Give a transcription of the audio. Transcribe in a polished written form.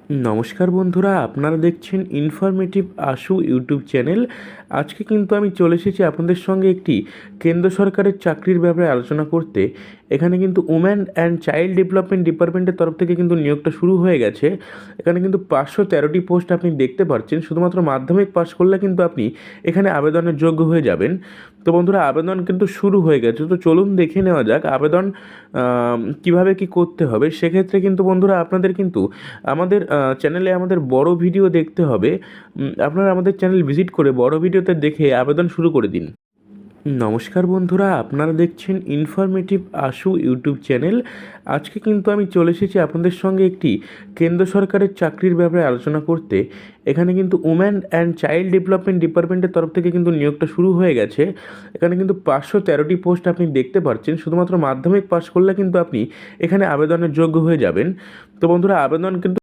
নমস্কার বন্ধুরা, আপনারা দেখছেন ইনফরমেটিভ আশু ইউটিউব চ্যানেল। আজকে কিন্তু আমি চলে এসেছি আপনাদের সঙ্গে একটি কেন্দ্র সরকারের চাকরির ব্যাপারে আলোচনা করতে। এখানে কিন্তু উম্যান অ্যান্ড চাইল্ড ডেভেলপমেন্ট ডিপার্টমেন্টের তরফ থেকে কিন্তু নিয়োগটা শুরু হয়ে গেছে। এখানে কিন্তু 513টি পোস্ট আপনি দেখতে পাচ্ছেন। শুধুমাত্র মাধ্যমিক পাশ করলে কিন্তু আপনি এখানে আবেদনের যোগ্য হয়ে যাবেন। তো বন্ধুরা, আবেদন কিন্তু শুরু হয়ে গেছে। তো চলুন দেখে নেওয়া যাক আবেদন কিভাবে কি করতে হবে। সেক্ষেত্রে কিন্তু বন্ধুরা, আপনাদের কিন্তু আমাদের চ্যানেলে আমাদের বড় ভিডিও দেখতে হবে। আপনারা আমাদের চ্যানেল ভিজিট করে বড় ভিডিওতে দেখে আবেদন শুরু করে দিন। নমস্কার বন্ধুরা, আপনারা দেখছেন ইনফরমেটিভ আশু ইউটিউব চ্যানেল। আজকে কিন্তু আমি চলে এসেছি আপনাদের সঙ্গে একটি কেন্দ্র সরকারের চাকরির ব্যাপারে আলোচনা করতে। এখানে কিন্তু উম্যান অ্যান্ড চাইল্ড ডেভেলপমেন্ট ডিপার্টমেন্টের তরফ থেকে কিন্তু নিয়োগটা শুরু হয়ে গেছে। এখানে কিন্তু 513টি পোস্ট আপনি দেখতে পাচ্ছেন। শুধুমাত্র মাধ্যমিক পাশ করলে কিন্তু আপনি এখানে আবেদনের যোগ্য হয়ে যাবেন। তো বন্ধুরা, আবেদন কিন্তু